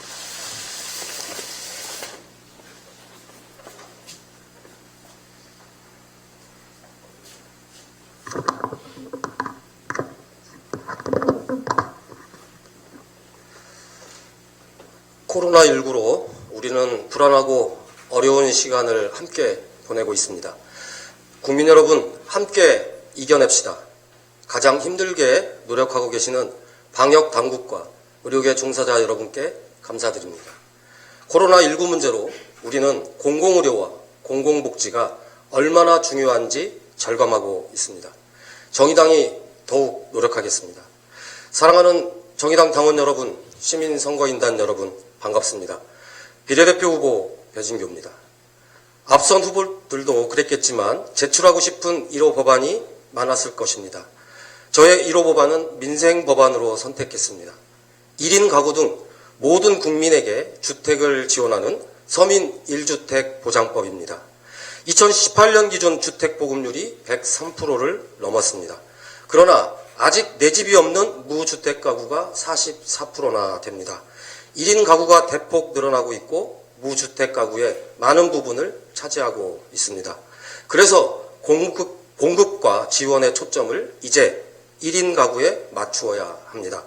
코로나19로 우리는 불안하고 어려운 시간을 함께 보내고 있습니다. 국민 여러분, 함께 이겨냅시다. 가장 힘들게 노력하고 계시는 방역 당국과 의료계 종사자 여러분께 감사드립니다. 코로나19 문제로 우리는 공공의료와 공공복지가 얼마나 중요한지 절감하고 있습니다. 정의당이 더욱 노력하겠습니다. 사랑하는 정의당 당원 여러분, 시민선거인단 여러분, 반갑습니다. 비례대표 후보 배진교입니다. 앞선 후보들도 그랬겠지만 제출하고 싶은 1호 법안이 많았을 것입니다. 저의 1호 법안은 민생 법안으로 선택했습니다. 1인 가구 등 모든 국민에게 주택을 지원하는 서민 1주택 보장법입니다. 2018년 기준 주택 보급률이 103%를 넘었습니다. 그러나 아직 내 집이 없는 무주택 가구가 44%나 됩니다. 1인 가구가 대폭 늘어나고 있고 무주택 가구의 많은 부분을 차지하고 있습니다. 그래서 공급과 지원의 초점을 이제 1인 가구에 맞추어야 합니다.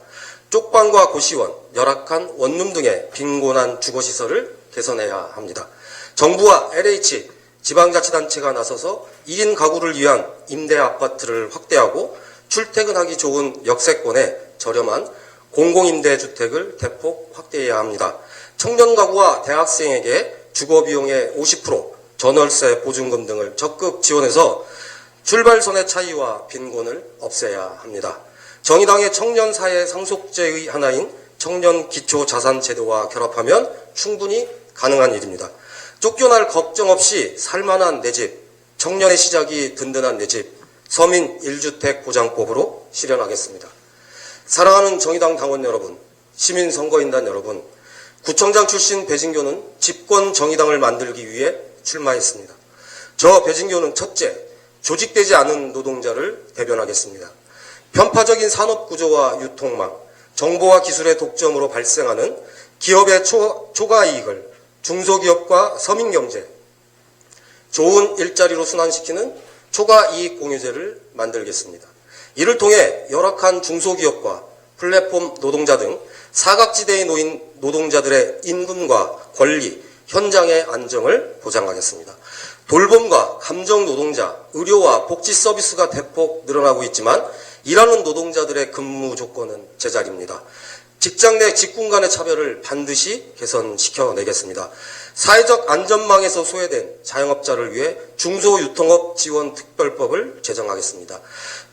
쪽방과 고시원, 열악한 원룸 등의 빈곤한 주거시설을 개선해야 합니다. 정부와 LH, 지방자치단체가 나서서 1인 가구를 위한 임대아파트를 확대하고 출퇴근하기 좋은 역세권에 저렴한 공공임대주택을 대폭 확대해야 합니다. 청년 가구와 대학생에게 주거비용의 50%, 전월세 보증금 등을 적극 지원해서 출발선의 차이와 빈곤을 없애야 합니다. 정의당의 청년사회 상속제의 하나인 청년기초자산제도와 결합하면 충분히 가능한 일입니다. 쫓겨날 걱정 없이 살만한 내 집, 청년의 시작이 든든한 내 집, 서민 1주택 보장법으로 실현하겠습니다. 사랑하는 정의당 당원 여러분, 시민선거인단 여러분, 구청장 출신 배진교는 집권 정의당을 만들기 위해 출마했습니다. 저 배진교는 첫째, 조직되지 않은 노동자를 대변하겠습니다. 편파적인 산업구조와 유통망, 정보와 기술의 독점으로 발생하는 기업의 초과이익을 중소기업과 서민경제, 좋은 일자리로 순환시키는 초과이익공유제를 만들겠습니다. 이를 통해 열악한 중소기업과 플랫폼 노동자 등 사각지대에 놓인 노동자들의 임금과 권리, 현장의 안정을 보장하겠습니다. 돌봄과 감정노동자, 의료와 복지 서비스가 대폭 늘어나고 있지만 일하는 노동자들의 근무 조건은 제자리입니다. 직장 내 직군 간의 차별을 반드시 개선시켜내겠습니다. 사회적 안전망에서 소외된 자영업자를 위해 중소유통업 지원 특별법을 제정하겠습니다.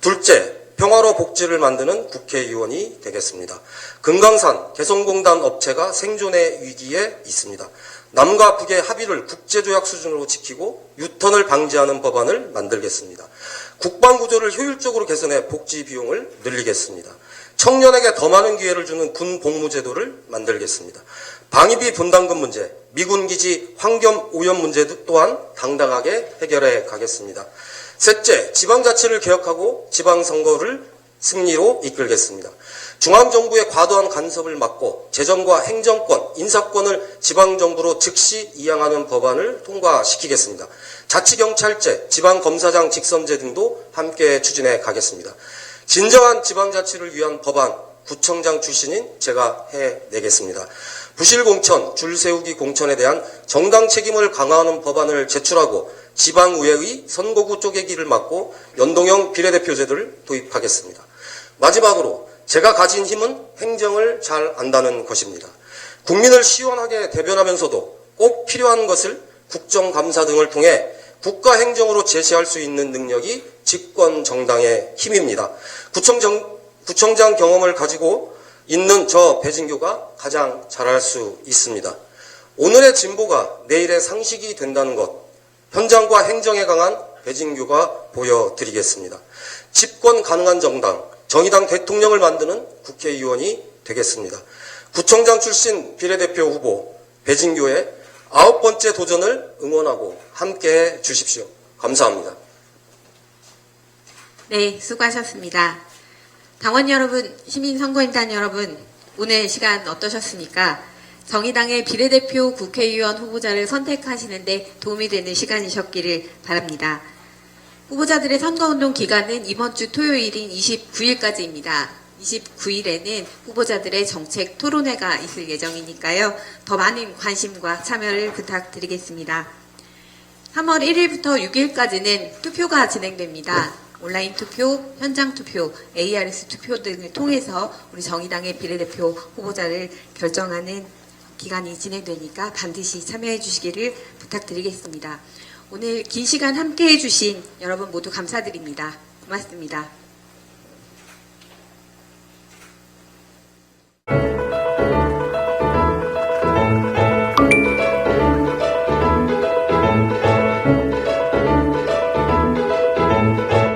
둘째, 평화로 복지를 만드는 국회의원이 되겠습니다. 금강산 개성공단 업체가 생존의 위기에 있습니다. 남과 북의 합의를 국제조약 수준으로 지키고 유턴을 방지하는 법안을 만들겠습니다. 국방구조를 효율적으로 개선해 복지 비용을 늘리겠습니다. 청년에게 더 많은 기회를 주는 군 복무제도를 만들겠습니다. 방위비 분담금 문제, 미군기지 환경 오염 문제 또한 당당하게 해결해 가겠습니다. 셋째, 지방자치를 개혁하고 지방선거를 승리로 이끌겠습니다. 중앙정부의 과도한 간섭을 막고 재정과 행정권, 인사권을 지방정부로 즉시 이양하는 법안을 통과시키겠습니다. 자치경찰제, 지방검사장 직선제 등도 함께 추진해 가겠습니다. 진정한 지방자치를 위한 법안, 구청장 출신인 제가 해내겠습니다. 부실공천, 줄세우기 공천에 대한 정당 책임을 강화하는 법안을 제출하고 지방의회의 선거구 쪼개기를 막고 연동형 비례대표제도를 도입하겠습니다. 마지막으로 제가 가진 힘은 행정을 잘 안다는 것입니다. 국민을 시원하게 대변하면서도 꼭 필요한 것을 국정감사 등을 통해 국가행정으로 제시할 수 있는 능력이 집권 정당의 힘입니다. 구청장 경험을 가지고 있는 저 배진교가 가장 잘할 수 있습니다. 오늘의 진보가 내일의 상식이 된다는 것, 현장과 행정에 강한 배진교가 보여드리겠습니다. 집권 가능한 정당, 정의당 대통령을 만드는 국회의원이 되겠습니다. 구청장 출신 비례대표 후보 배진교의 9번째 도전을 응원하고 함께해 주십시오. 감사합니다. 네, 수고하셨습니다. 당원 여러분, 시민선거인단 여러분, 오늘 시간 어떠셨습니까? 정의당의 비례대표 국회의원 후보자를 선택하시는데 도움이 되는 시간이셨기를 바랍니다. 후보자들의 선거운동 기간은 이번 주 토요일인 29일까지입니다. 29일에는 후보자들의 정책 토론회가 있을 예정이니까요. 더 많은 관심과 참여를 부탁드리겠습니다. 3월 1일부터 6일까지는 투표가 진행됩니다. 온라인 투표, 현장 투표, ARS 투표 등을 통해서 우리 정의당의 비례대표 후보자를 결정하는 기간이 진행되니까 반드시 참여해 주시기를 부탁드리겠습니다. 오늘 긴 시간 함께해 주신 여러분 모두 감사드립니다. 고맙습니다.